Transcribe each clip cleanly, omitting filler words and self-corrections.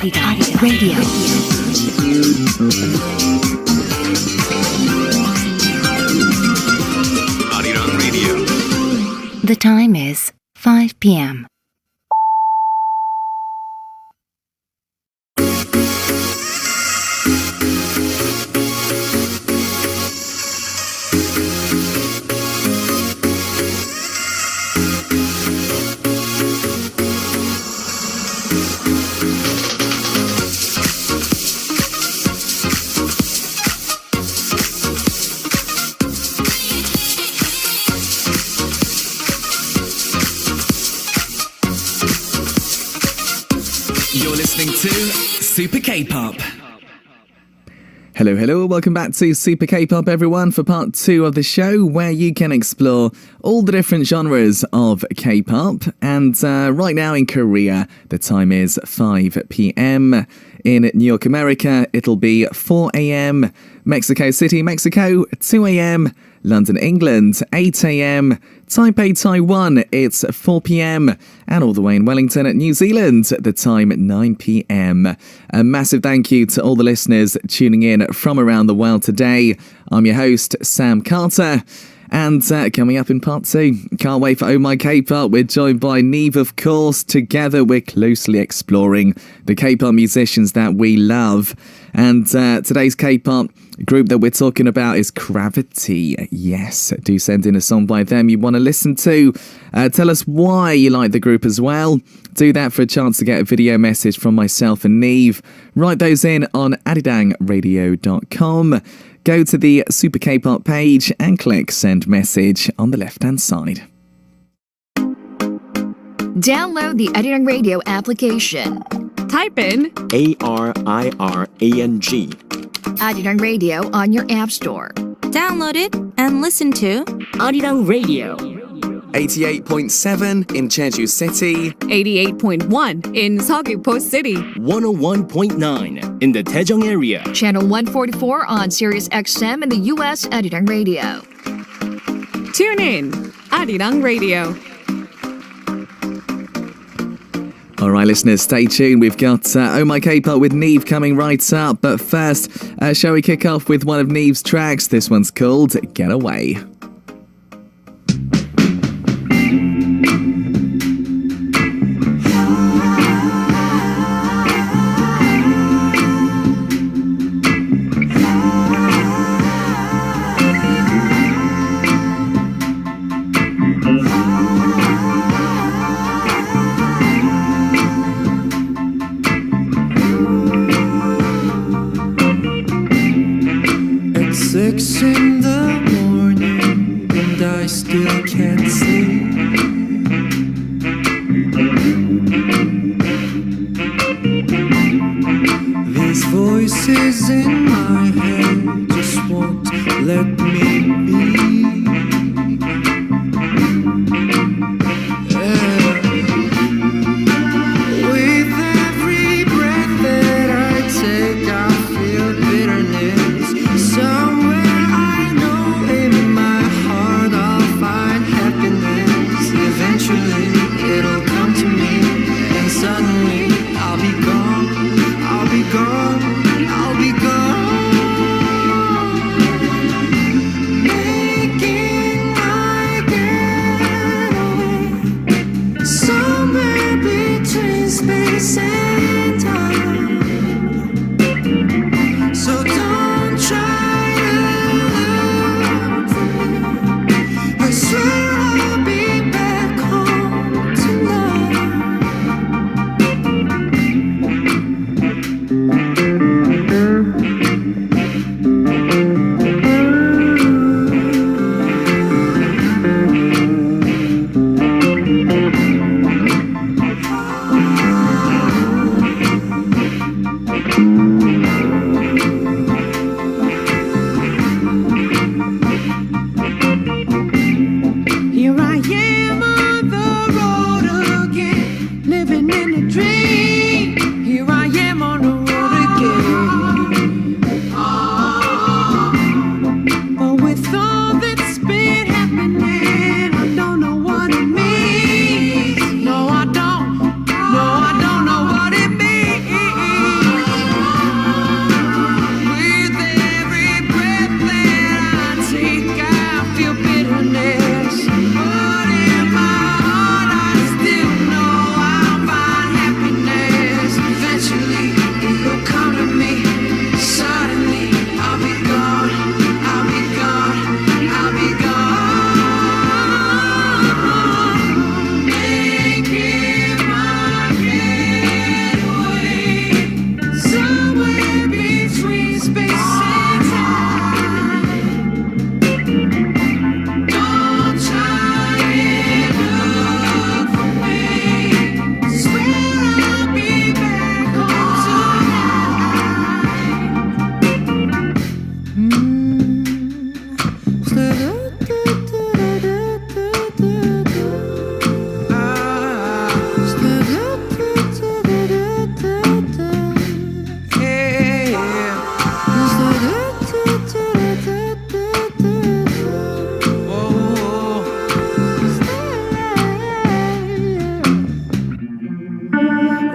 NIve Radio. The time is 5 p.m. To Super K-Pop. Hello, welcome back to Super K-Pop, everyone, for part 2 of the show, where you can explore all the different genres of K-pop. And right now in Korea, the time is 5 p.m. In New York, America, it'll be 4 a.m. Mexico City, Mexico, 2 a.m. London, England, 8 a.m. Taipei, Taiwan, it's 4 p.m. And all the way in Wellington, New Zealand, the time 9 p.m. A massive thank you to all the listeners tuning in from around the world today. I'm your host, Sam Carter. And coming up in part 2, can't wait for Oh My K-Pop. We're joined by NIve, of course. Together, we're closely exploring the K-pop musicians that we love. And today's K-pop group that we're talking about is Cravity. Yes, do send in a song by them you want to listen to. Tell us why you like the group as well. Do that for a chance to get a video message from myself and NIve. Write those in on adidangradio.com. Go to the Super K-Pop page and click Send Message on the left-hand side. Download the Arirang Radio application. Type in ARIRANG. Arirang Radio on your app store. Download it and listen to Arirang Radio. 88.7 in Jeju City, 88.1 in Seogwipo City, 101.9 in the Daejeong area. Channel 144 on Sirius XM in the U.S. Arirang Radio. Tune in, Arirang Radio. All right, listeners, stay tuned. We've got Oh My K-Pop with NIve coming right up. But first, shall we kick off with one of NIve's tracks? This one's called Get Away. It's 6 in the morning and I still can't sleep. These voices in my head just won't let me be. With every breath that I take, I feel bitterness. Somewhere I know in my heart I'll find happiness. Eventually it'll come to me, and suddenly I'll be gone, I'll be gone, I'll be gone. Making my getaway somewhere between space and time. So don't try to look for me. I swear I'll be back home tonight.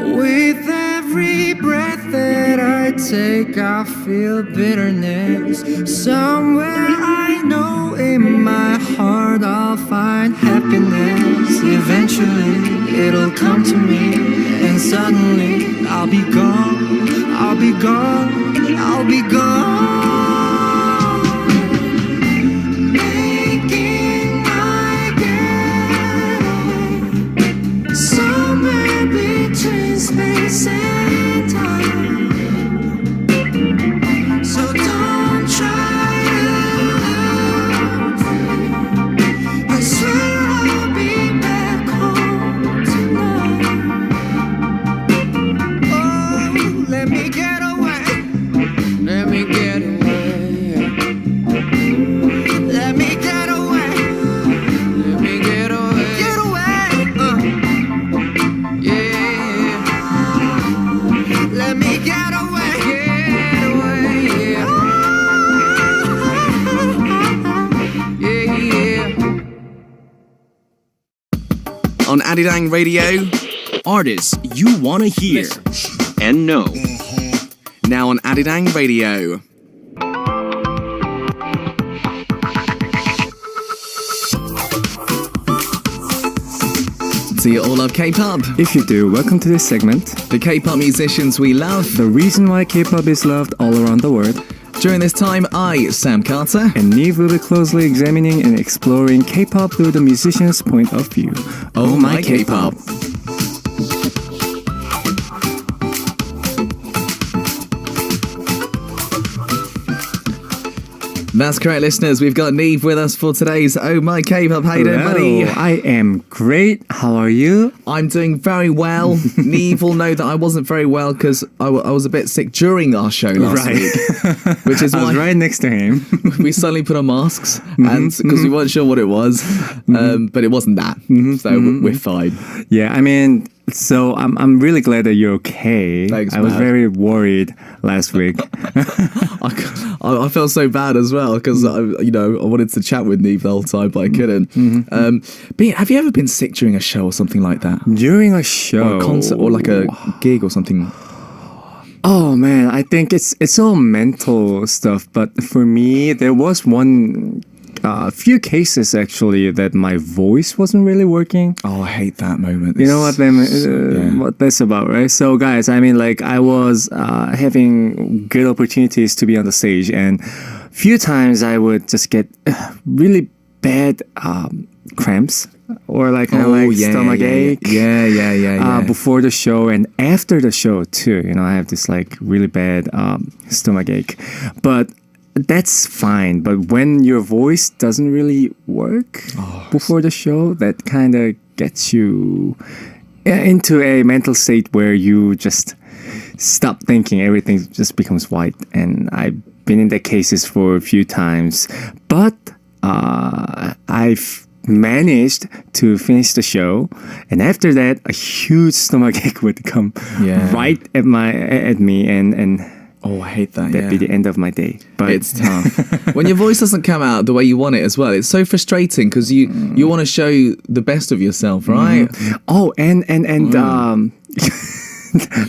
With every breath that I take, I feel bitterness. Somewhere I know in my heart I'll find happiness. Eventually it'll come to me, and suddenly I'll be gone. I'll be gone. I'll be gone. Making my getaway somewhere between space and time. So don't try to I swear I'll be back home tonight. Oh, let me get away. Let me get away. Let me get away. Let me get away. Get away. Yeah. Let me get away. Get away. Yeah. Yeah. On Arirang Radio. Artists you wanna hear and know. Now on Arirang Radio. Do you all love K-pop? If you do, welcome to this segment. The K-pop musicians we love. The reason why K-pop is loved all around the world. During this time, I, Sam Carter, And NIve will be closely examining and exploring K-pop through the musician's point of view. Oh My K-pop. That's correct, listeners. We've got NIve with us for today's Oh My K-pop. How you doing, buddy? Hello, I am great. How are you? I'm doing very well. NIve will know that I wasn't very well because I was a bit sick during our show last week, which is I was why right next to him. we suddenly put on masks, and because we weren't sure what it was, but it wasn't that, so we're fine. Yeah, I mean, so I'm really glad that you're okay. Thanks, I was man. very worried last week. I felt so bad as well because I wanted to chat with NIve the whole time, but I couldn't. But have you ever been sick during a show or something like that, During a show. or a concert, or like a gig or something? Oh man, I think it's all mental stuff. But for me, there was one few cases actually that my voice wasn't really working. Oh, I hate that moment. You know what what that's about, right? So guys, I mean, like I was having good opportunities to be on the stage, and few times I would just get really bad cramps or like kind of like stomach ache. Yeah. Before the show and after the show too. You know, I have this like really bad stomach ache, but that's fine. But when your voice doesn't really work before the show, that kind of gets you into a mental state where you just stop thinking. Everything just becomes white. And I've been in that cases for a few times. But I've managed to finish the show, and after that a huge stomach ache would come right at me, and Oh, I hate that. that'd be the end of my day. But It's tough when your voice doesn't come out the way you want it as well. It's so frustrating because you want to show the best of yourself, right? oh, and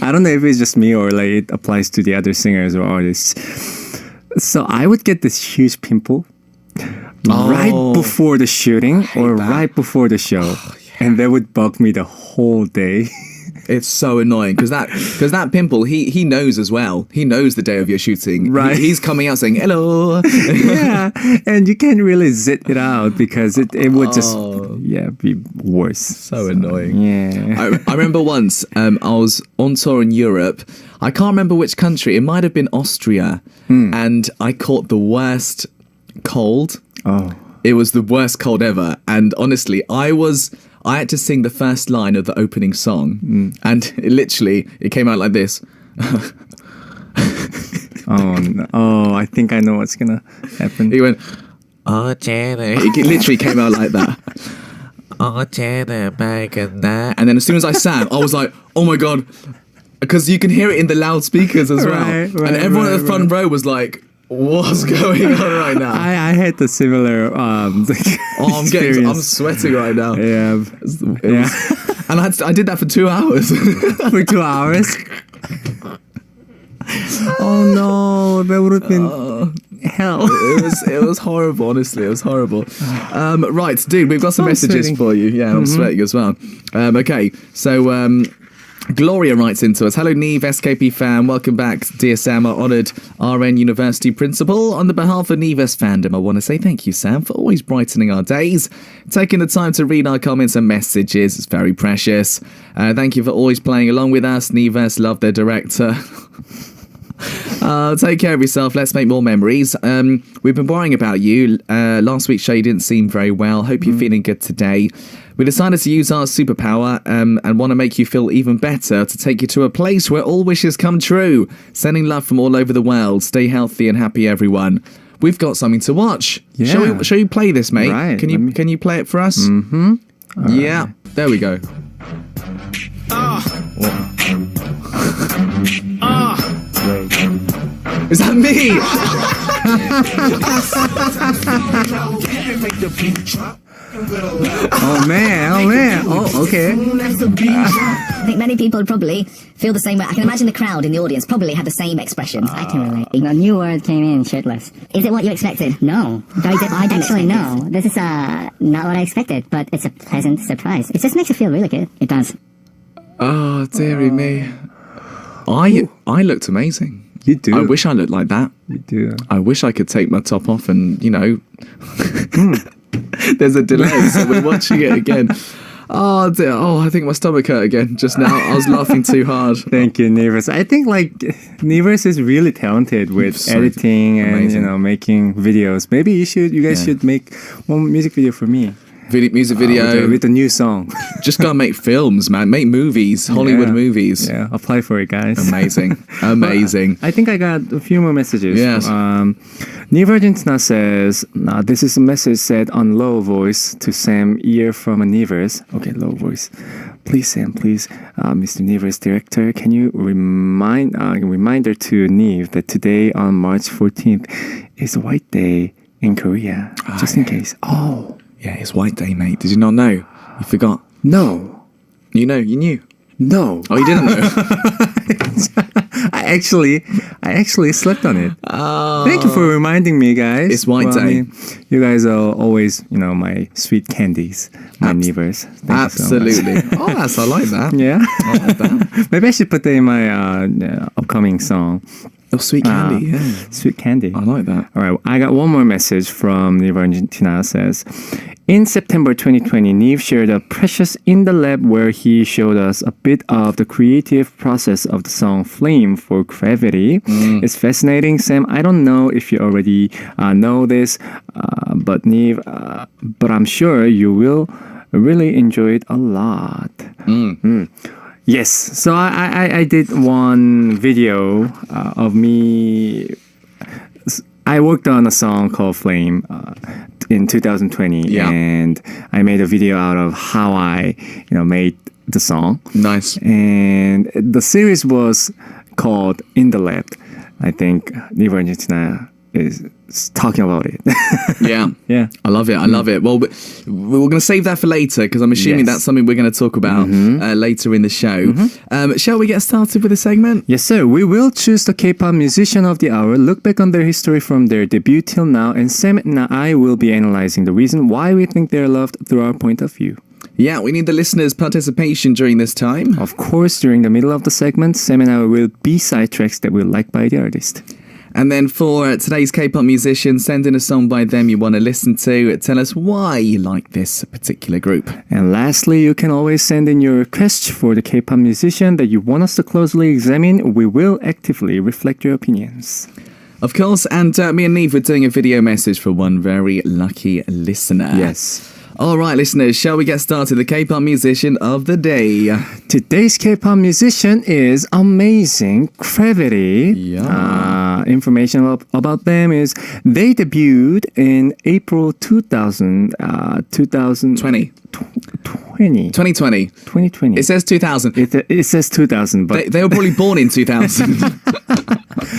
I don't know if it's just me or like it applies to the other singers or artists. So I would get this huge pimple right before the shooting or that. right before the show, and that would bug me the whole day. It's so annoying because that pimple he knows as well. He knows the day of your shooting. Right. He's coming out saying hello. Yeah, and you can't really zit it out because it would just be worse. So annoying. Yeah. I remember once I was on tour in Europe. I can't remember which country. It might have been Austria, and I caught the worst cold. Oh. It was the worst cold ever, and honestly, I had to sing the first line of the opening song, and it came out like this. Oh no. Oh, I think I know what's gonna happen. He went, "Oh, Jenny." It literally came out like that. "Oh, Jenny, and then as soon as I sang, I was like, "Oh my god," because you can hear it in the loudspeakers as well, Right, and everyone at the front row was like, "What's going on right now?" I had the similar I'm experience. sweating right now. Yeah. It was- And I did that for 2 hours. For 2 hours? Oh no, that would have been hell. It was horrible, honestly. It was horrible. Right, dude, we've got some messages sweating. for you. Yeah, I'm sweating as well. Okay, so Gloria writes into us. Hello, NIve, SKP fan. Welcome back, dear Sam, our honoured RN University principal. On the behalf of NIVE's fandom, I want to say thank you, Sam, for always brightening our days. Taking the time to read our comments and messages is very precious. Thank you for always playing along with us. NIVE's love their director. Take care of yourself. Let's make more memories. We've been worrying about you. Last week's show you didn't seem very well. Hope you're feeling good today. We decided to use our superpower and want to make you feel even better, to take you to a place where all wishes come true. Sending love from all over the world. Stay healthy and happy, everyone. We've got something to watch. Yeah. Shall you play this, mate? Right, Can you play it for us? Mm-hmm. Yeah. There we go. Is that me? Oh man. Oh, okay. I think many people probably feel the same way. I can imagine the crowd in the audience probably had the same expressions. I can relate. A new word came in, shirtless. Is it what you expected? No. Very different. Actually, no. This is not what I expected, but it's a pleasant surprise. It just makes you feel really good. It does. Oh, dearie me. I looked amazing. You do. I wish I looked like that. You do. I wish I could take my top off and, there's a delay, so we're watching it again. Oh, dear. Oh, I think my stomach hurt again just now. I was laughing too hard. Thank you, Nivers. I think Nivers is really talented with So editing and amazing. making videos. Maybe you guys should make one music video for me. Music video. With a new song. Just gotta make films, man. Make movies. Hollywood Yeah. movies. Yeah, apply for it, guys. Amazing. Amazing. I think I got a few more messages. Yes. Nive Argentina says, this is a message said on low voice to Sam, ear from a Nivers. Okay, low voice. Please, Sam, please, Mr. Nivers director, can you reminder to Nive that today on March 14th is White Day in Korea, just in case. Oh. Yeah, it's White Day, mate. Did you not know? You forgot. No. You knew. No. Oh, you didn't know? I actually slept on it. Oh. Thank you for reminding me, guys. It's White Day. I mean, you guys are always, my sweet candies, my neighbors. Thank Absolutely. You so much. I like that. Yeah. I like that. Maybe I should put that in my upcoming song. Oh, sweet candy, yeah. Sweet candy. I like that. All right, I got one more message from Nive Argentina. Says, in September 2020, Nive shared a Precious in the Lab where he showed us a bit of the creative process of the song Flame for Cravity. It's fascinating, Sam. I don't know if you already know this, but Nive, but I'm sure you will really enjoy it a lot. Yes, so I did one video of me. I worked on a song called Flame in 2020, and I made a video out of how I, made the song. Nice. And the series was called In the Lab. I think Nive Argentina is talking about it. Yeah. Yeah. I love it. I love it. Well, we're going to save that for later because I'm assuming that's something we're going to talk about later in the show. Shall we get started with the segment? Yes, sir. We will choose the K-pop musician of the hour, look back on their history from their debut till now, and Sam and I will be analyzing the reason why we think they're loved through our point of view. Yeah, we need the listeners' participation during this time. Of course, during the middle of the segment, Sam and I will B-side tracks that we like by the artist. And then for today's K-pop musician, send in a song by them you want to listen to. Tell us why you like this particular group. And lastly, you can always send in your request for the K-pop musician that you want us to closely examine. We will actively reflect your opinions. Of course, and me and Nive were doing a video message for one very lucky listener. Yes. All right, listeners, shall we get started? The K-pop musician of the day. Today's K-pop musician is amazing Cravity. Yeah. Information about them is they debuted in April 2020. 2020. It says 2000. It says 2000, but they were probably born in 2000.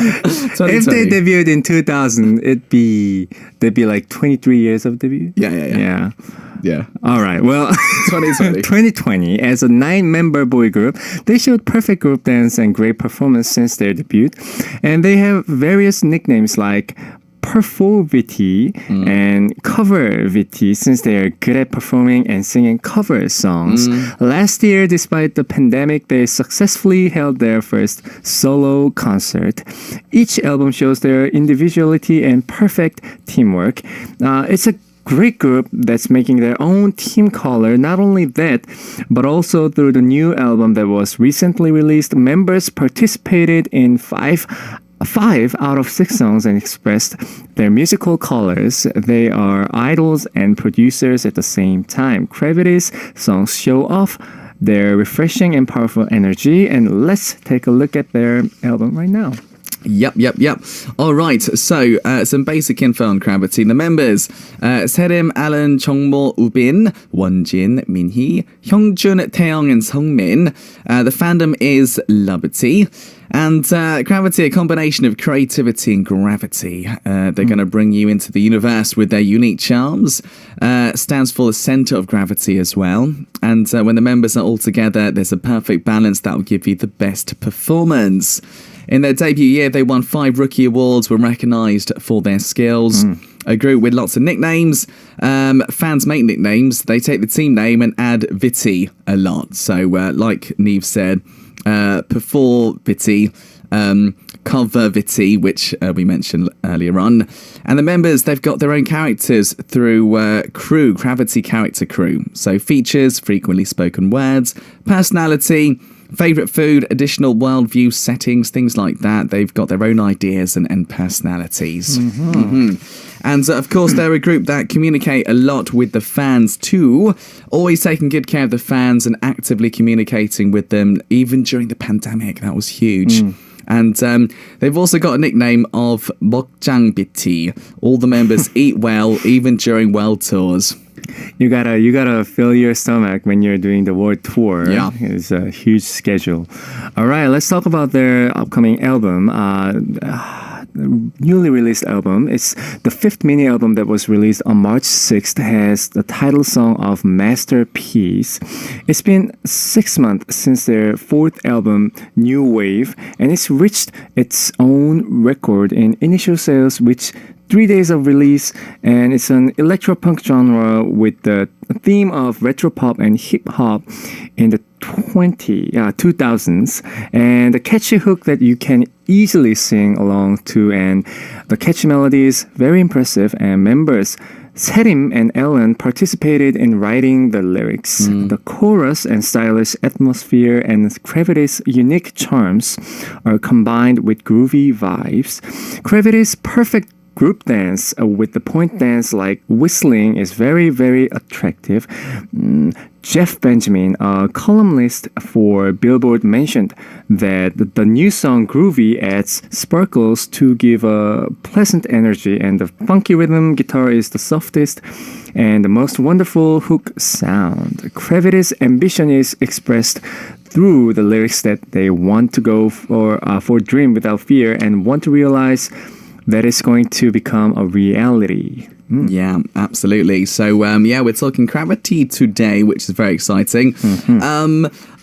If they debuted in 2000, they'd be like 23 years of debut. Yeah. Yeah. All right. Well, 2020. 2020, as a 9-member boy group, they showed perfect group dance and great performance since their debut. And they have various nicknames like Perforvity and Covervity since they are good at performing and singing cover songs. Last year, despite the pandemic, they successfully held their first solo concert. Each album shows their individuality and perfect teamwork. It's a great group that's making their own team color. Not only that, but also through the new album that was recently released, members participated in five out of 6 songs and expressed their musical colors. They are idols and producers at the same time. Gravity's songs show off their refreshing and powerful energy, and let's take a look at their album right now. Yep. All right, so some basic info on Cravity. The members, Serim, Alan, Chongmo, Ubin, Wonjin, Minhee, Hyungjun, Taeyong, and Sungmin. The fandom is Lubbity. And Cravity, a combination of creativity and gravity. They're going to bring you into the universe with their unique charms. Stands for the center of gravity as well. And when the members are all together, there's a perfect balance that will give you the best performance. In their debut year, they won 5 rookie awards, were recognised for their skills. A group with lots of nicknames. Fans make nicknames. They take the team name and add Viti a lot. So, like NIve said, Perforvity, Covervity, which we mentioned earlier on. And the members, they've got their own characters through crew, Cravity character crew. So features, frequently spoken words, personality, favourite food, additional worldview settings, things like that. They've got their own ideas and personalities. And of course, they're a group that communicate a lot with the fans too, always taking good care of the fans and actively communicating with them, even during the pandemic. That was huge. And they've also got a nickname of Mokjangbiti. All the members eat well, even during world tours. You gotta fill your stomach when you're doing the world tour. Yeah. It's a huge schedule. All right, let's talk about their upcoming album. Newly released album. It's the 5th mini album that was released on March 6th. Has the title song of Masterpiece. It's been 6 months since their 4th album, New Wave, and it's reached its own record in initial sales, which 3 days of release, and it's an electropunk genre with the theme of retro pop and hip hop in the 2000s, and a catchy hook that you can easily sing along to, and the catchy melody is very impressive, and members Serim and Ellen participated in writing the lyrics. The chorus and stylish atmosphere and Gravity's unique charms are combined with groovy vibes. Gravity's perfect group dance with the point dance like whistling is very, very attractive. Jeff Benjamin, a columnist for Billboard, mentioned that the new song Groovy adds sparkles to give a pleasant energy, and the funky rhythm guitar is the softest and the most wonderful hook sound. Gravity's ambition is expressed through the lyrics that they want to go for dream without fear and want to realize that it's going to become a reality. Yeah, absolutely. So, we're talking Cravity today, which is very exciting.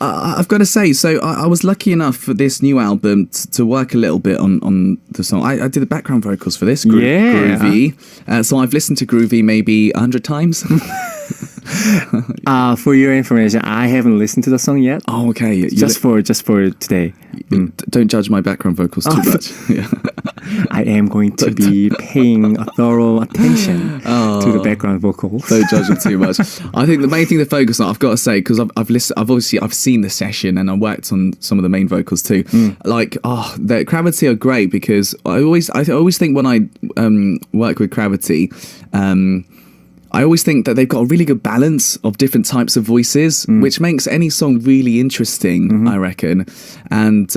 I've got to say, so I was lucky enough for this new album to work a little bit on the song. I did the background vocals for this, Groovy. So I've listened to Groovy maybe 100 times. For your information, I haven't listened to the song yet. Oh, okay. Just for today. Don't judge my background vocals too much. Yeah. I am going to be paying a thorough attention to the background vocals. Don't judge them too much. I think the main thing to focus on, I've got to say, because I've seen the session and I worked on some of the main vocals too. The Cravity are great because I always think when I work with Cravity, I always think that they've got a really good balance of different types of voices, which makes any song really interesting, I reckon. And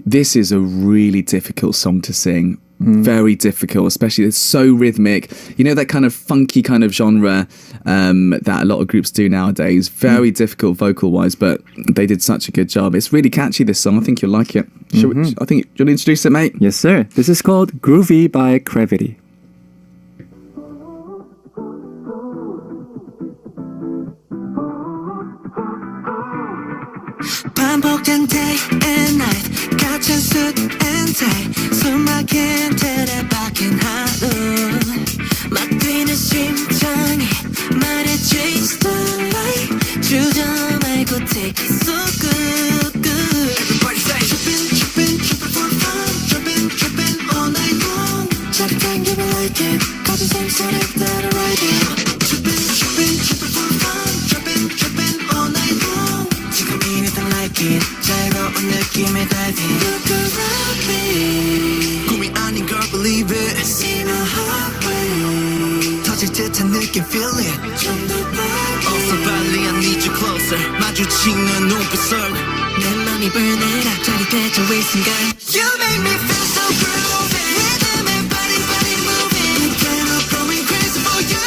this is a really difficult song to sing. Very difficult, especially it's so rhythmic. You know, that kind of funky kind of genre that a lot of groups do nowadays. Very difficult vocal-wise, but they did such a good job. It's really catchy, this song. I think you'll like it. I think you'll introduce it, mate. Yes, sir. This is called Groovy by Cravity. diving. Look around me. 꿈이 아닌 걸 believe it. See my heart rate. 터질 듯한 느낌 feel it. 좀더 빨리. 어서 빨리 I need you closer. 마주치는 눈빛 속. 내 맘이 burn it up. 짜릿해져 이 순간. You make me feel so groovy. Rhythm and body body moving. Can't help going crazy for you.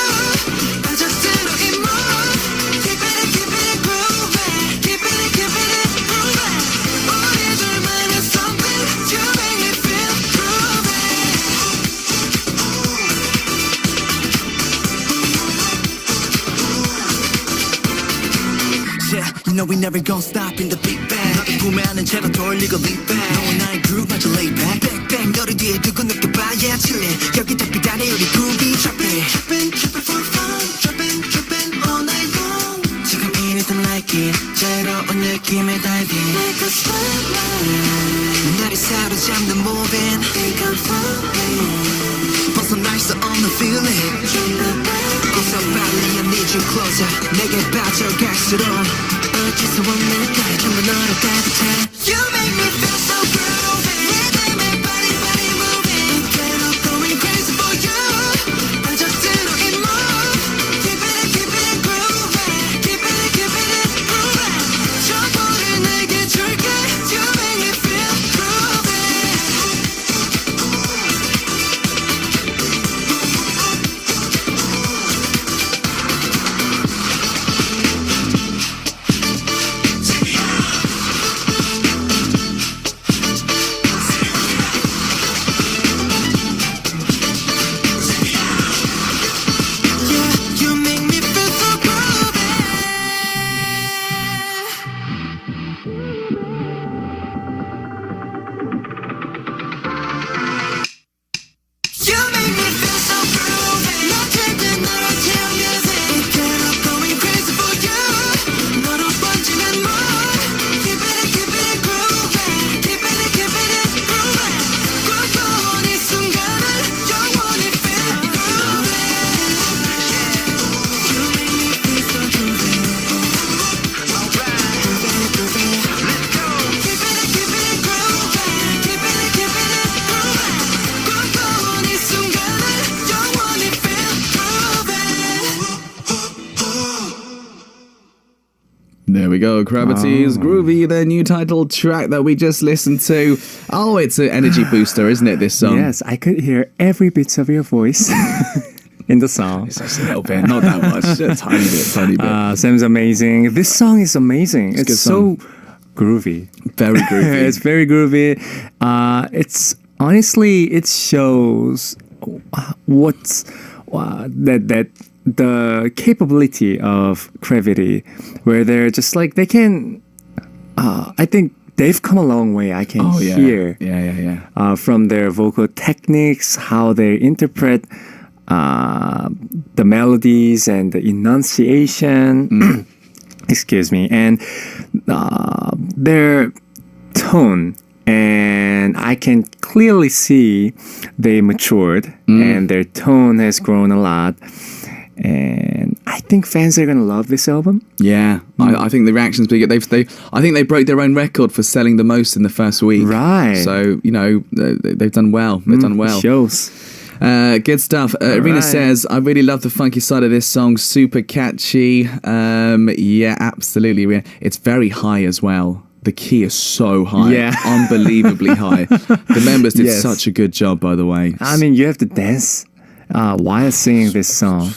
빠져들어 이 mood. Keep it groovy. Keep it groovy. 우리 둘만의 something. You make me feel groovy. Yeah, you know we never gon' stop in the beat bang. 너를 구매하는 채로 돌리고 lean back. 너와 나의 groove 마저 lay back. Bang bang 너를 뒤에 두고 느껴봐 yeah chillin'. 여기 더 비단해 우리 groovy trapping. Trapping for fun. Trapping all night long. 지금 이 rhythm like it. 자유로운 느낌의 diving. Like a spotlight. 나를 사로잡는 moving. Think I'm falling. 벗어날 수 없는 feeling. 어서 빨리 I need you closer. 내게 빠져갈수록 어디서 왔는 날 전부 너로 따뜻해. You make me feel so groovy. Rhythm and body moving. Can't help going crazy for you. 빠져들어 이 mood. Keep it groovy. Keep it groovy. 전부를 내게 줄게. You make me feel groovy. You make me feel so groovy. You make me feel so groovy. 너한테 너랑 music. Can't help going crazy for you. 너로 번지는 mood. Keep it groovy. Keep it groovy. 꿀꺽한 이 순간을 영원히 feel groovy. You make me feel so groovy. Alright, groovy. Let's go. Keep it groovy. Keep it groovy. 꿀꺽한 이 순간을 영원히 feel groovy. There we go, Gravity's Groovy, their new title track that we just listened to. Oh, it's an energy booster, isn't it, this song? Yes, I could hear every bit of your voice in the song. It's just a little bit, not that much, a tiny bit. Sam's amazing. This song is amazing. It's a good It's so groovy. Very groovy. It's very groovy. It's honestly, it shows what's that the capability of Cravity, where they're just like they can. I think they've come a long way. I can hear from their vocal techniques, how they interpret the melodies and the enunciation. Excuse me, and their tone. And I can clearly see they matured and their tone has grown a lot. And I think fans are gonna love this album. Yeah, I think the reaction's big. I think they broke their own record for selling the most in the first week. Right. So they've done well. They've done well. Shows. Good stuff. Irina says, I really love the funky side of this song. Super catchy. Yeah, absolutely. It's very high as well. The key is so high. Yeah. Unbelievably high. The members did such a good job, by the way. I mean, you have to dance while singing this song.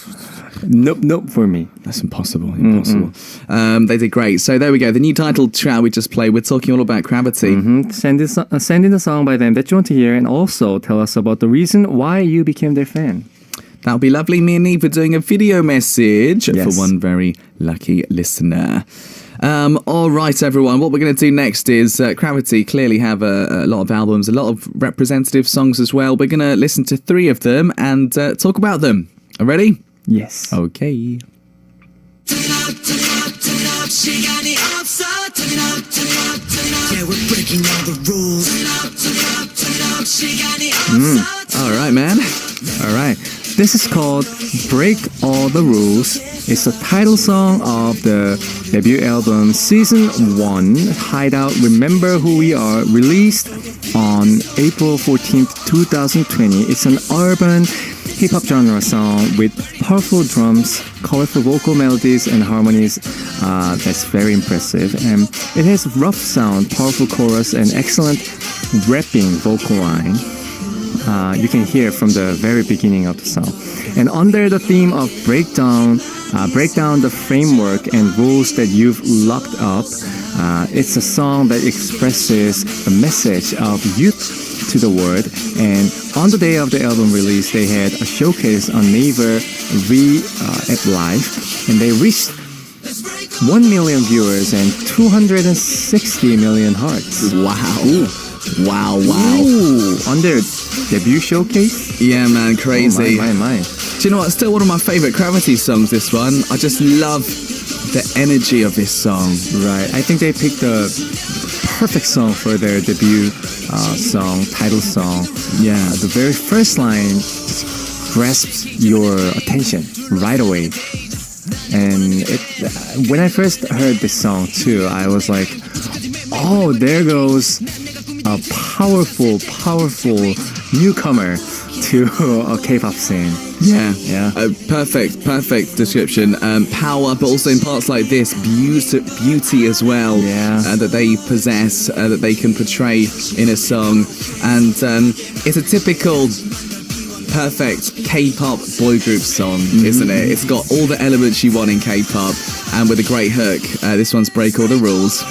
Nope for me. That's impossible. They did great. So there we go. The new title track we just played. We're talking all about Cravity. Send in a song by them that you want to hear, and also tell us about the reason why you became their fan. That would be lovely. Me and NIve are doing a video message for one very lucky listener. All right, everyone. What we're going to do next is Cravity clearly have a lot of albums, a lot of representative songs as well. We're going to listen to 3 of them and talk about them. Are you ready? Yes. Okay. Yeah, we're breaking all the rules. All right, man. All right. This is called Break All the Rules. It's the title song of the debut album Season 1, Hideout Remember Who We Are, released on April 14th, 2020. It's an urban hip-hop genre song with powerful drums, colorful vocal melodies and harmonies. That's very impressive. And it has rough sound, powerful chorus, and excellent rapping vocal line. You can hear from the very beginning of the song. And under the theme of break down the framework and rules that you've locked up, it's a song that expresses the message of youth to the world. And on the day of the album release, they had a showcase on NIve at Live, and they reached 1 million viewers and 260 million hearts. Wow. Ooh, on their debut showcase? Yeah, man, crazy. Oh, my. Do you know what? It's still one of my favorite Cravity songs, this one. I just love the energy of this song. Right. I think they picked the perfect song for their debut title song. Yeah. The very first line grasps your attention right away. And when I first heard this song too, I was like, oh, there goes a powerful newcomer to a K-pop scene. Yeah. Perfect description. Power, but also in parts like this, beauty as well. Yeah. That they possess, that they can portray in a song, and it's a typical perfect K-pop boy group song, isn't it? It's got all the elements you want in K-pop, and with a great hook. This one's Break All the Rules.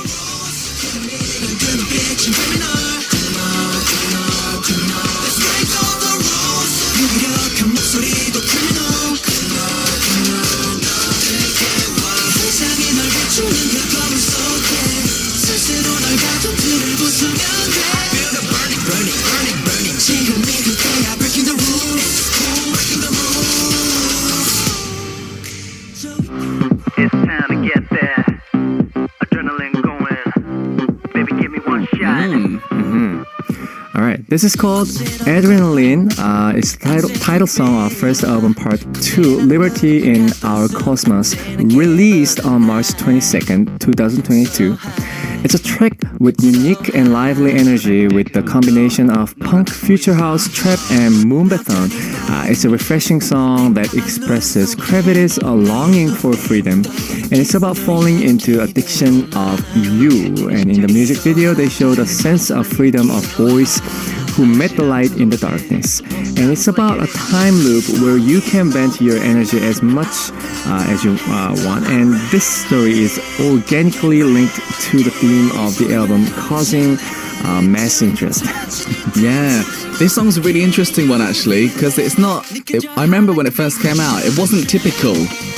It's time to get there. Adrenaline going. Baby, give me one shot. All right, this is called Adrenaline. It's the title song of first album part 2, Liberty in Our Cosmos, released on March 22nd, 2022. It's a track with unique and lively energy with the combination of punk, future house, trap, and moonbathon. It's a refreshing song that expresses Gravity's longing for freedom, and it's about falling into addiction of you. And in the music video, they showed a sense of freedom of boys who met the light in the darkness. And it's about a time loop where you can vent your energy as much as you want. And this story is organically linked to the theme of the album, causing mass interest. Yeah, this song's a really interesting one actually, because it's not. I remember when it first came out, it wasn't typical.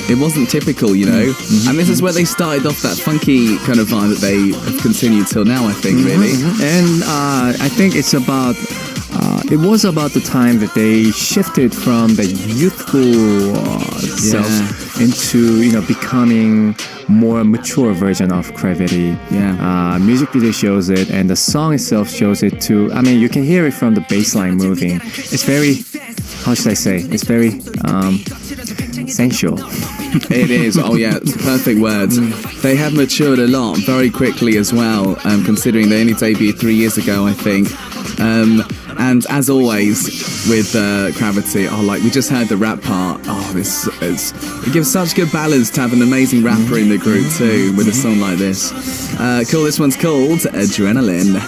You know. And this is where they started off that funky kind of vibe that they have continued till now, I think, really. And I think it's about. It was about the time that they shifted from the youthful self into becoming more mature version of Cravity. Yeah. Music video shows it, and the song itself shows it too. I mean, you can hear it from the bass line moving. It's very, how should I say? It's very sensual. It is. Oh yeah, perfect words. They have matured a lot very quickly as well, considering they only debuted 3 years ago, I think. And as always with Cravity, we just heard the rap part. It gives such good balance to have an amazing rapper in the group too with a song like this. Cool. This one's called Adrenaline.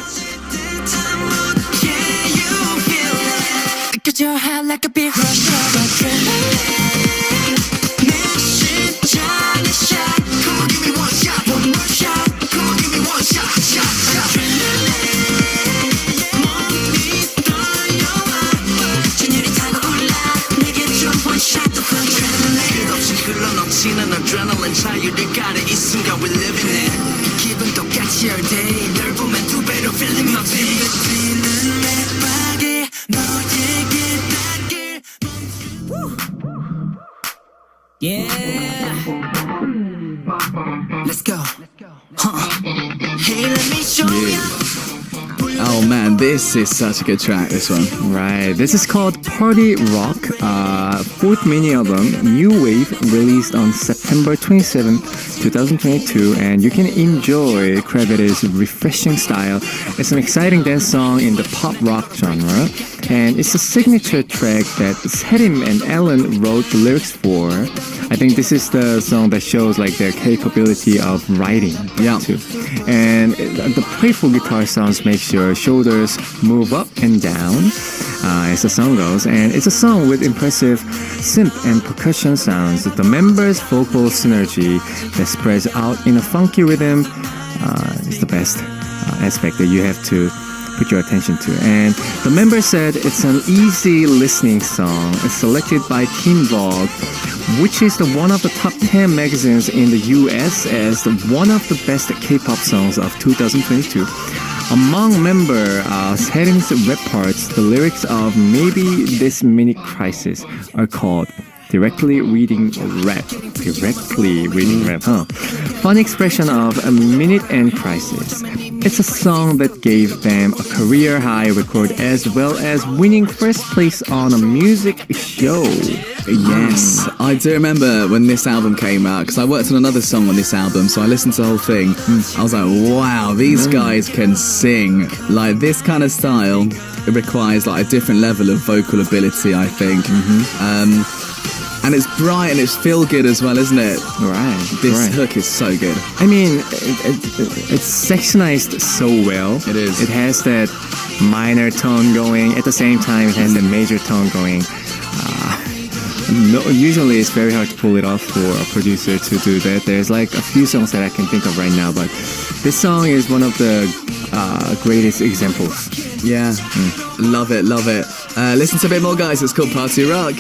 adrenaline 자유를 가려 이 순간 we're living it 기분 똑같이 all day 널 보면 두 배로 feeling my beat 뛰는 내 발이 너에게 닿길 Yeah Let's go Hey let me show you Oh man, this is such a good track, this one. Right. This is called Party Rock, fourth mini album, New Wave, released on September 27th, 2022, and you can enjoy Gravity's refreshing style. It's an exciting dance song in the pop rock genre, and it's a signature track that Serim and Ellen wrote the lyrics for. I think this is the song that shows like their capability of writing too. And the playful guitar sounds makes your shoulders move up and down as the song goes. And it's a song with impressive synth and percussion sounds. The members' vocal synergy that spreads out in a funky rhythm is the best aspect that you have to put your attention to. And the members said it's an easy listening song. It's selected by Teen Vogue, which is one of the top 10 magazines in the US as one of the best K-pop songs of 2022. Among member Serim's rap parts, the lyrics of Maybe This Mini Crisis are called Directly Reading Rap. Directly Reading Rap, huh? Fun expression of a minute and crisis. It's a song that gave them a career high record as well as winning first place on a music show. Yes, I do remember when this album came out because I worked on another song on this album, so I listened to the whole thing. I was like, wow, these guys can sing. Like, this kind of style, it requires like a different level of vocal ability, I think. And it's bright and it's feel good as well, isn't it? Right. This hook is so good. I mean, it's sectionized so well. It is. It has that minor tone going. At the same time, it has the major tone going. Usually it's very hard to pull it off for a producer to do that. There's like a few songs that I can think of right now, but this song is one of the greatest examples. Yeah. Love it, love it. Listen to a bit more, guys. It's called Party Rock.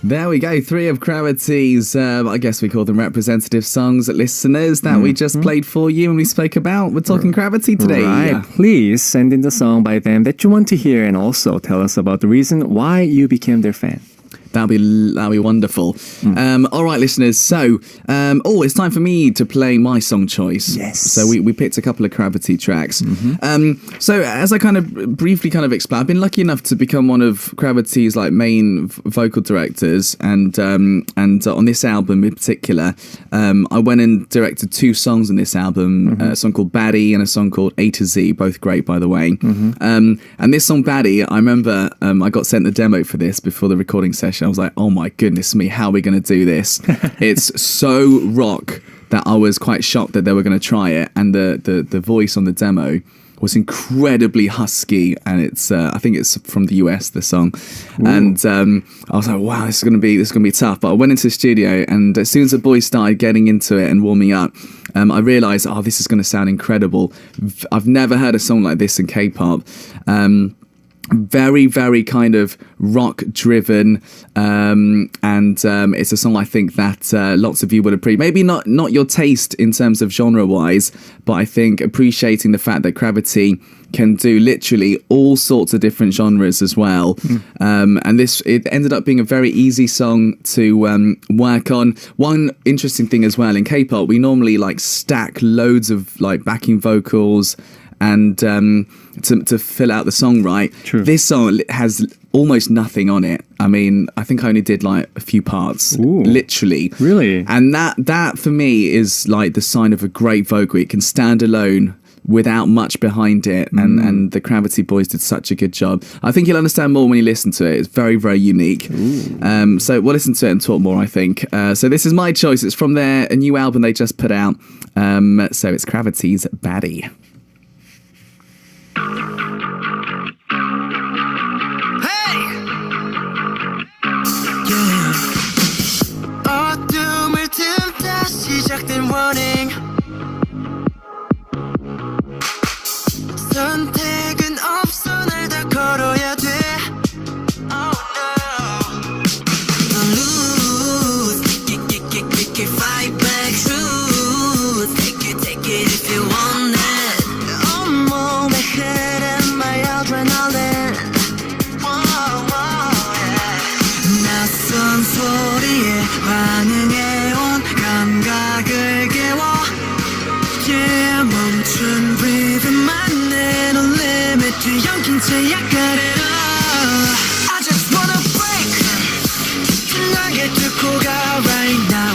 There we go, 3 of Gravity's, I guess we call them representative songs, listeners, that we just played for you and we spoke about. We're talking Gravity today. Right. Please send in the song by them that you want to hear and also tell us about the reason why you became their fan. That'll be wonderful. All right, listeners. So, it's time for me to play my song choice. Yes. So we picked a couple of Cravity tracks. So as I kind of briefly explained, I've been lucky enough to become one of Gravity's like main vocal directors, and on this album in particular, I went and directed 2 songs on this album. A song called Baddie and a song called A to Z, both great by the way. And this song Baddie, I remember I got sent the demo for this before the recording session. I was like, oh my goodness me, how are we going to do this? It's so rock that I was quite shocked that they were going to try it. And the voice on the demo was incredibly husky, and it's I think it's from the US, the song. Ooh. And I was like, wow, this is gonna be tough. But I went into the studio, and as soon as the boys started getting into it and warming up, I realized, this is gonna sound incredible. I've never heard a song like this in K-pop. Very, very kind of rock driven, and it's a song I think that lots of you would appreciate. Maybe not your taste in terms of genre wise, but I think appreciating the fact that Cravity can do literally all sorts of different genres as well. And it ended up being a very easy song to work on. One interesting thing as well, in K-pop, we normally like stack loads of like backing vocals and to fill out the song, right? True. This song has almost nothing on it. I mean, I think I only did like a few parts. Ooh. Literally. Really? And that for me is like the sign of a great vocal. It can stand alone without much behind it, and the Cravity boys did such a good job. I think you'll understand more when you listen to it. It's very, very unique. So we'll listen to it and talk more, I think. So this is my choice. It's from a new album they just put out. So it's Gravity's Baddie. 어둠을 틈타 시작된 warning. 선택은 없어 날 다 걸어야 돼. Oh no. 낯선 소리에 반응해온 감각을 깨워 Yeah 멈춘 리듬만 내 no limit 뒤엉킨 채 약간해라 I just wanna break 날 뚫고 가 right now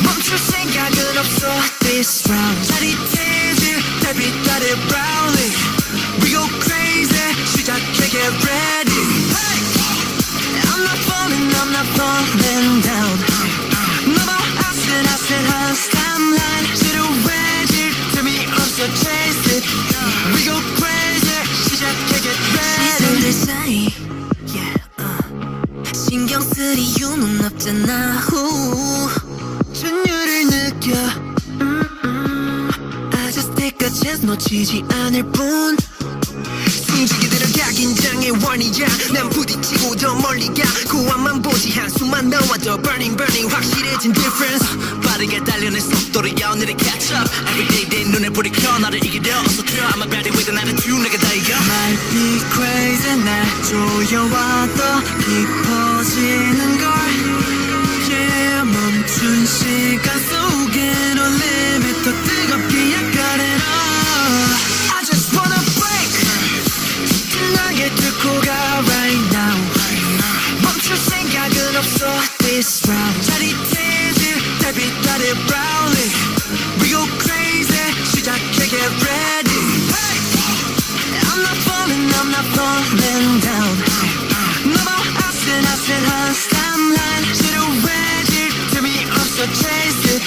멈출 생각은 없어 this round 짜릿해질 달빛 아래 brownie We go crazy 시작해 get ready hey! I'm not falling down 넘어 아슬아슬한 스탑라인 지루해질 틈이 없어 chase it We go crazy 시작해 get ready 시선들 사이 신경 쓸 이유는 없잖아 전율을 느껴 I just take a chance 놓치지 않을 뿐 숨지게 들어가 긴장의 원이야 난 부딪히고 더 멀리 가 고함만 보지 한숨만 나와도 burning 확실해진 difference 빠르게 달려는 속도로 오늘의 catch up Everyday 내 눈에 불이 켜 나를 이기려 어서 뛰어 I'm a baddie with an attitude 내가 다 이겨 Might be crazy 날 조여와도 깊어지는 걸 Yeah 멈춘 시간 속에 no limit 더 뜨겁게 약간해라 I just wanna break 날 뚫고 가 right now 멈출 생각은 없어 this round 짜릿해질 달빛 아래 brownie We go crazy 시작해 get ready hey! I'm not falling down 넘어 아슬아슬한 스탑라인 지루해질 틈이 없어 chase it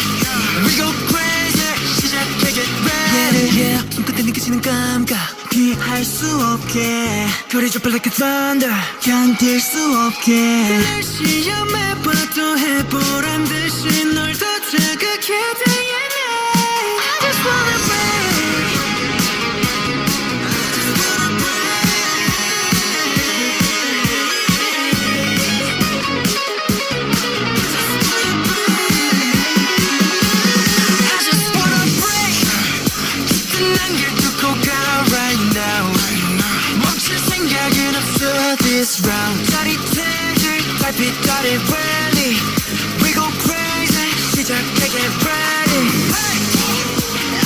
We go crazy 시작해 get ready yeah 손끝에 느껴지는 감각 피할 수 없게 별이 좁혀 like a thunder 견딜 수 없게 날 시험해봐도 해보란 듯이 널 더 자극해 다양해 I just wanna break I just wanna break 난길 뚫고 가 right now 멈출 생각은 없어 this round 짜릿해질 달빛 아래 rally We go crazy 시작해 get ready hey!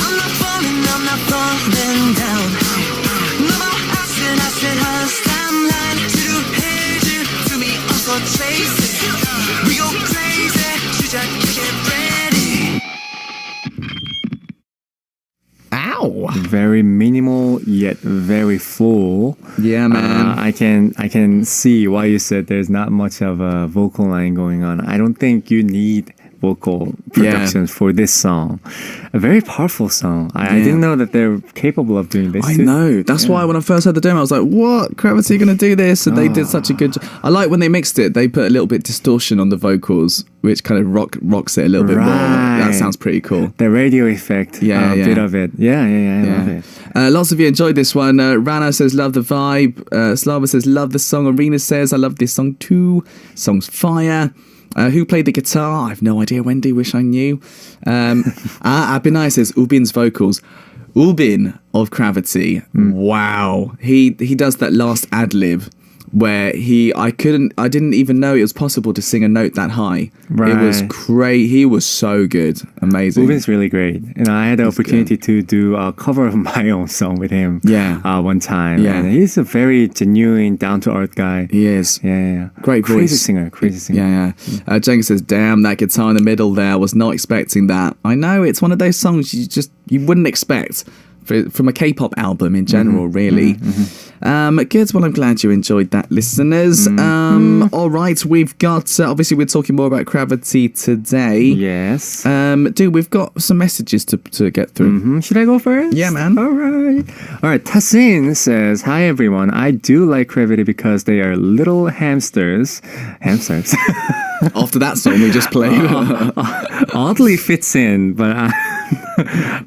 I'm not falling down 넘어 아슬아슬한 스탑라인 지루해질 틈이 없어 chase it We go crazy 시작해 get ready Ow! Very minimal yet very full. Yeah, man. I can see why you said there's not much of a vocal line going on. I don't think you need vocal productions for this song. A very powerful song. I didn't know that they're capable of doing this. I know. That's why when I first heard the demo, I was like, what? Cravity going to do this? And they did such a good job. I like when they mixed it, they put a little bit distortion on the vocals, which kind of rocks it a little bit more. That sounds pretty cool. The radio effect, a bit of it. Yeah, I love it. Lots of you enjoyed this one. Rana says, love the vibe. Slava says, love the song. Arena says, I love this song too. Song's fire. Who played the guitar? I have no idea, Wendy. Wish I knew. Abinai says, Ubin's vocals. Ubin of Cravity. Wow. He does that last ad-lib where I didn't even know it was possible to sing a note that high. Right. It was great. He was so good. Amazing. Ubin's really great. And I had the opportunity to do a cover of my own song with him one time. Yeah. And he's a very genuine, down-to-earth guy. He is. Yeah. Great voice. Crazy singer. Yeah. Jenga says, damn, that guitar in the middle there. Was not expecting that. I know, it's one of those songs you wouldn't expect from a K-pop album in general, really. Good. Well, I'm glad you enjoyed that, listeners. All right, we've got obviously we're talking more about Cravity today. Yes. Dude, we've got some messages to get through. Should I go first? Yeah, man. All right. Tassin says, hi everyone. I do like Cravity because they are little hamsters. After that song we just played. Oddly fits in, but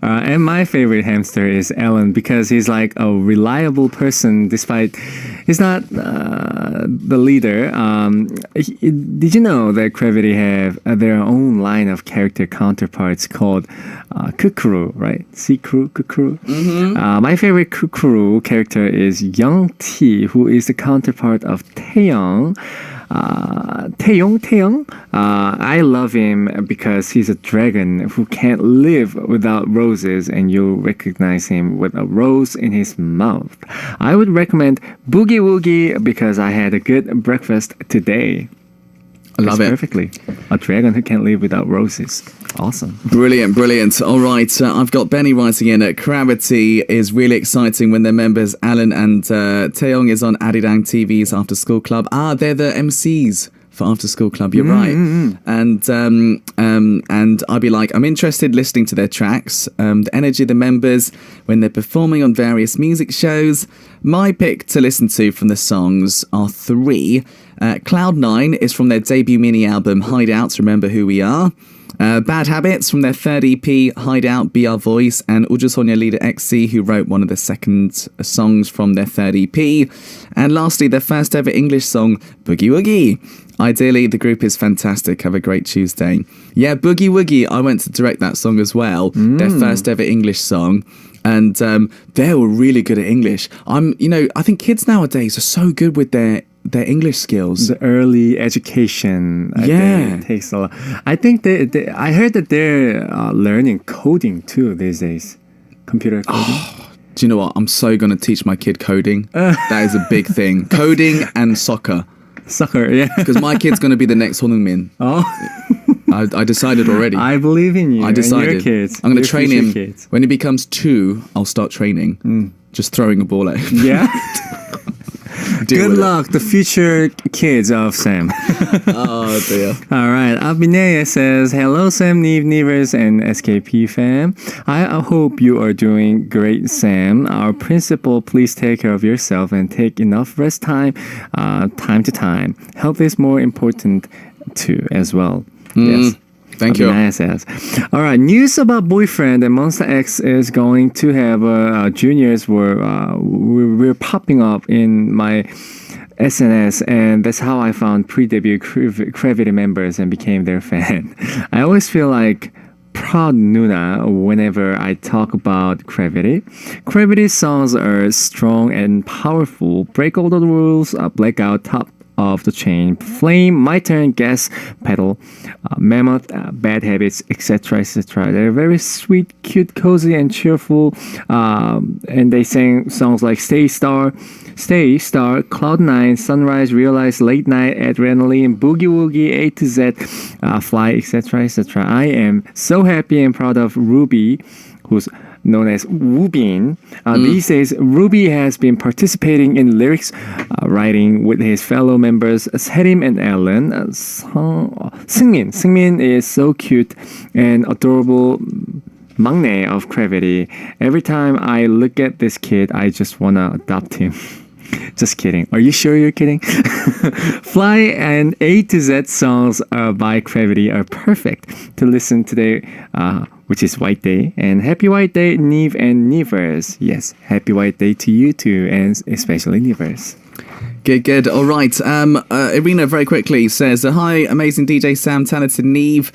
and my favorite hamster is Ellen because he's like a reliable person despite he's not the leader. Did you know that Cravity have their own line of character counterparts called Kukuru, right? C-Crew, Kukuru. My favorite Kukuru character is Young T, who is the counterpart of Taeyong. Taeyong. I love him because he's a dragon who can't live without roses, and you'll recognize him with a rose in his mouth. I would recommend Boogie Woogie because I had a good breakfast today. I love it. Perfectly. A dragon who can't live without roses. Awesome. Brilliant, brilliant. All right, I've got Benny writing in. Cravity is really exciting when their members Alan and Taeyong is on Arirang TV's After School Club. They're the MCs for After School Club. You're right. And I'd be like, I'm interested listening to their tracks, the energy of the members when they're performing on various music shows. My pick to listen to from the songs are 3. Cloud9 is from their debut mini album Hideouts, Remember Who We Are. Bad Habits from their third EP, Hideout, Be Our Voice, and Ujusonya leader XC, who wrote one of the second songs from their third EP. And lastly, their first ever English song, Boogie Woogie. Ideally, the group is fantastic. Have a great Tuesday. Yeah, Boogie Woogie, I went to direct that song as well. Their first ever English song. And they were really good at English. I think kids nowadays are so good with their English skills. The early education. Takes a lot. I think I heard that they're learning coding too these days. Computer coding. Do you know what? I'm so going to teach my kid coding. That is a big thing. Coding and soccer. Soccer, yeah. Because my kid's going to be the next Min. Oh. I decided already. I believe in you. I decided. And your kids. I'm going to train him. Kids. When he becomes 2, I'll start training. Just throwing a ball at him. Yeah. Good luck, the future kids of Sam. Oh dear. All right, Abhinaya says, hello Sam, NIve, Nivers, and SKP fam. I hope you are doing great, Sam. Our principal, please take care of yourself and take enough rest time to time. Health is more important too as well. Yes. Thank you. Says. All right, news about Boyfriend and Monster X is going to have juniors we're popping up in my SNS, and that's how I found pre-debut Cravity members and became their fan. I always feel like proud Nuna whenever I talk about Cravity. Gravity's songs are strong and powerful. Break all the rules, Blackout, Top of the Chain, Flame, My Turn, Gas, Pedal, Mammoth, Bad Habits, etc., etc. They're very sweet, cute, cozy, and cheerful. And they sang songs like Stay Star, Cloud9, Sunrise, Realize, Late Night, Adrenaline, Boogie Woogie, A to Z, Fly, etc., etc. I am so happy and proud of Ruby, who's known as Woobin. These days, Ruby has been participating in lyrics writing with his fellow members Serim and Ellen. Seungmin is so cute and adorable maknae of Cravity. Every time I look at this kid, I just want to adopt him. Just kidding. Are you sure you're kidding? Fly and A to Z songs by Cravity are perfect to listen today, which is White Day. And happy White Day, NIve and Nivers. Yes, happy White Day to you too, and especially Nivers. Good. All right. Irina very quickly says, hi, amazing DJ Sam, talented NIve.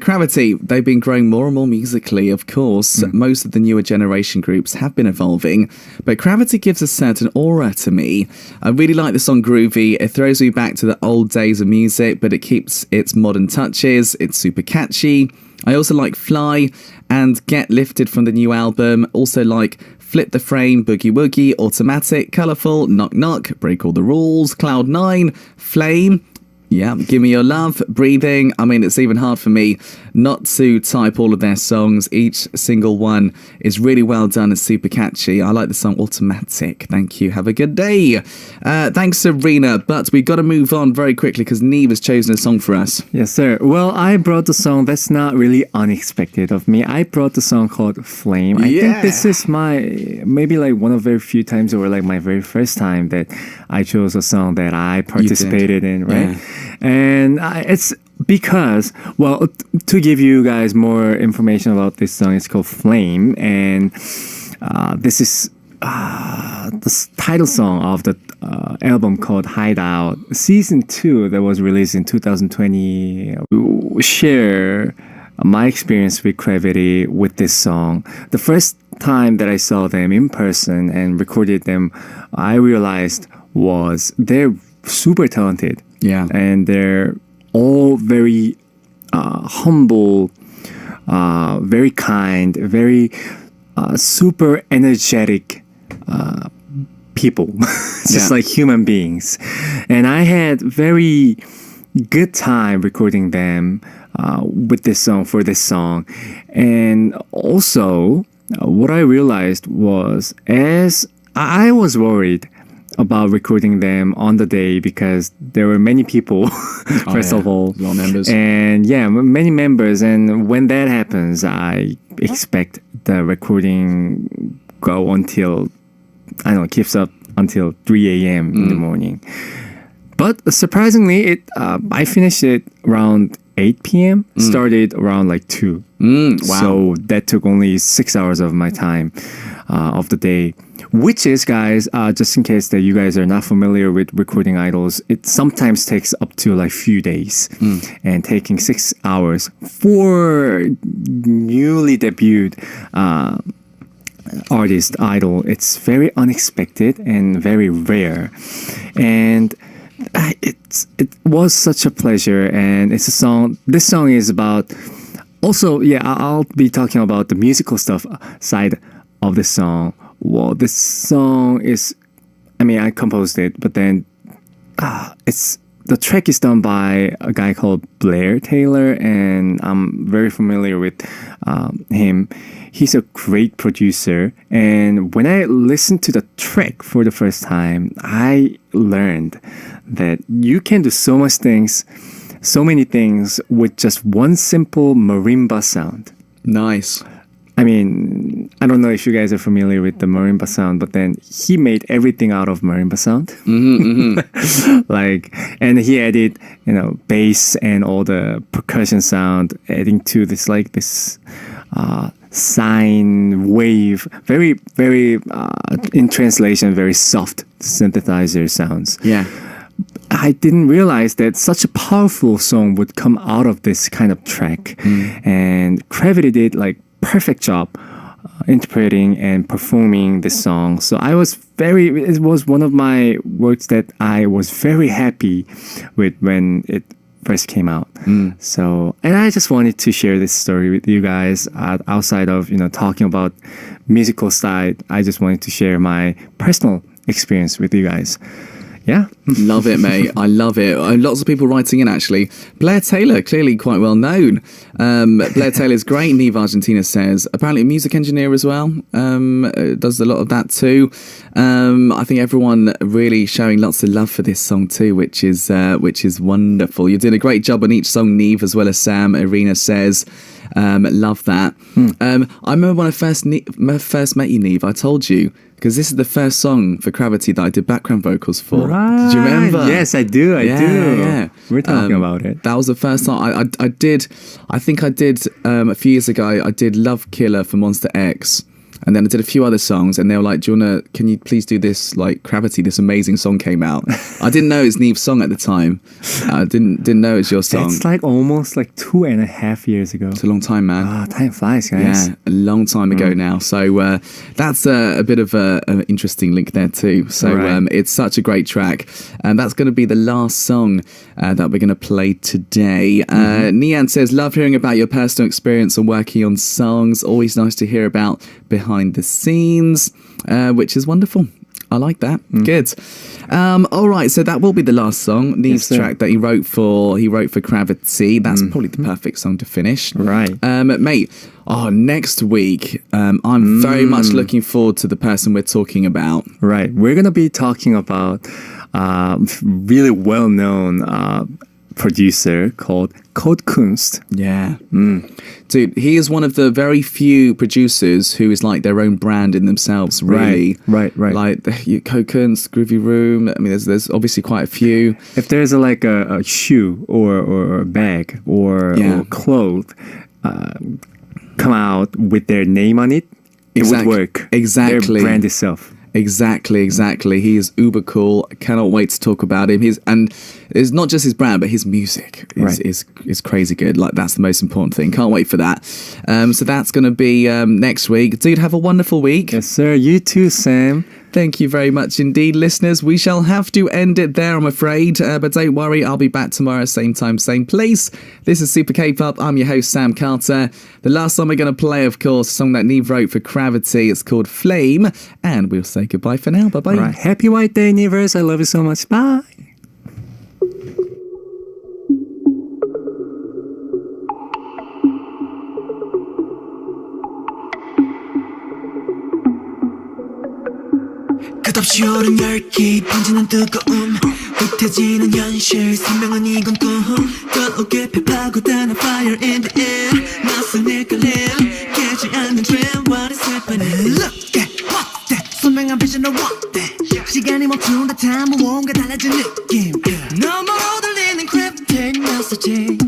Cravity, they've been growing more and more musically, of course. Most of the newer generation groups have been evolving, but Cravity gives a certain aura to me. I really like the song Groovy. It throws me back to the old days of music, but it keeps its modern touches. It's super catchy. I also like Fly and Get Lifted from the new album. Also like Flip the Frame, Boogie Woogie, Automatic, Colourful, Knock Knock, Break All the Rules, Cloud9, Flame. Yeah, Give Me Your Love, Breathing. I mean, it's even hard for me not to type all of their songs. Each single one is really well done and super catchy. I like the song Automatic. Thank you. Have a good day. Thanks, Serena. But we've got to move on very quickly because NIve has chosen a song for us. Yes, sir. Well, I brought the song that's not really unexpected of me. I brought the song called Flame. I think this is maybe like one of very few times or like my very first time that I chose a song that I participated in, right? Yeah. And it's because, well, to give you guys more information about this song, it's called Flame, and this is the title song of the album called Hideout, Season 2 that was released in 2020. Share my experience with Cravity with this song. The first time that I saw them in person and recorded them, I realized was they're super talented. Yeah. And they're all very humble, very kind, very super energetic people, just like human beings. And I had very good time recording them with this song, for this song. And also, what I realized was, as I was worried about recording them on the day because there were many people, first of all. A lot of members. And many members. And when that happens, I expect the recording go until, keeps up until 3 a.m. in the morning. But surprisingly, I finished it around 8 p.m. Started around like 2. Wow. So that took only 6 hours of my time of the day. Which is, guys, just in case that you guys are not familiar with recording idols, it sometimes takes up to like few days. And taking 6 hours for newly debuted artist idol, it's very unexpected and very rare. And it was such a pleasure. And it's a song. This song is about. Also, I'll be talking about the musical stuff side of the song. Well, this song is, I composed it, but then the track is done by a guy called Blair Taylor, and I'm very familiar with him. He's a great producer, and when I listened to the track for the first time, I learned that you can do so many things with just one simple marimba sound. Nice. I don't know if you guys are familiar with the marimba sound, but then he made everything out of marimba sound. And he added, bass and all the percussion sound, adding to this sine wave, very, very, in translation, very soft synthesizer sounds. Yeah. I didn't realize that such a powerful song would come out of this kind of track. And Cravity did perfect job interpreting and performing this song. So it was one of my works that I was very happy with when it first came out. So, and I just wanted to share this story with you guys outside of, talking about musical side. I just wanted to share my personal experience with you guys. Yeah. Love it, mate. I love it. Lots of people writing in, actually. Blair Taylor, clearly quite well known. Blair Taylor's great, NIve Argentina says. Apparently a music engineer as well. Does a lot of that too. I think everyone really showing lots of love for this song too, which is wonderful. You're doing a great job on each song, NIve, as well as Sam. Irina says. Love that. I remember when I first met you, NIve, I told you, because this is the first song for Cravity that I did background vocals for. Right. Do you remember? Yes, I do. I do. Yeah. We're talking about it. That was the first song I did. I think I did a few years ago. I did Love Killer for Monster X. And then I did a few other songs, and they were like, can you please do this, Cravity, this amazing song came out. I didn't know it was Nive's song at the time. I didn't know it was your song. It's almost 2.5 years ago. It's a long time, man. Time flies, guys. Yeah, a long time ago now. So that's a bit of an interesting link there too. So it's such a great track. And that's going to be the last song that we're going to play today. Nian says, love hearing about your personal experience and working on songs. Always nice to hear about behind the scenes, which is wonderful. I like that. Good. All right, so that will be the last song, Nive's track that he wrote for Cravity. That's probably the perfect song to finish. Right. Mate, next week, I'm very much looking forward to the person we're talking about. Right. We're going to be talking about really well-known producer called Code Kunst. Yeah. Dude, he is one of the very few producers who is their own brand in themselves, really. Right. Code Kunst, Groovy Room. There's obviously quite a few. If there's a shoe or a bag or clothes come out with their name on it, it would work. Exactly. Their brand itself. Exactly. He is uber cool. I cannot wait to talk about him. And it's not just his brand, but his music is crazy good. That's the most important thing. Can't wait for that. So that's going to be next week. Dude, have a wonderful week. Yes, sir. You too, Sam. Thank you very much indeed, listeners. We shall have to end it there, I'm afraid. But don't worry, I'll be back tomorrow, same time, same place. This is Super K-Pop. I'm your host, Sam Carter. The last song we're going to play, of course, a song that NIve wrote for Cravity. It's called Flame. And we'll say goodbye for now. Bye-bye. All right. Happy White Day, Nivers. I love you so much. Bye. 끝없이 오른 열기 번지는 뜨거움 불태지는 현실 생명은 이건 꿈 떠오게 파고다는 fire in the air 낯선 헷갈림 깨지 않는 trend what is happening Look at what that 선명한 vision of what that 시간이 멈춘 듯한 무언가 달라진 느낌 너머로 들리는 cryptic messaging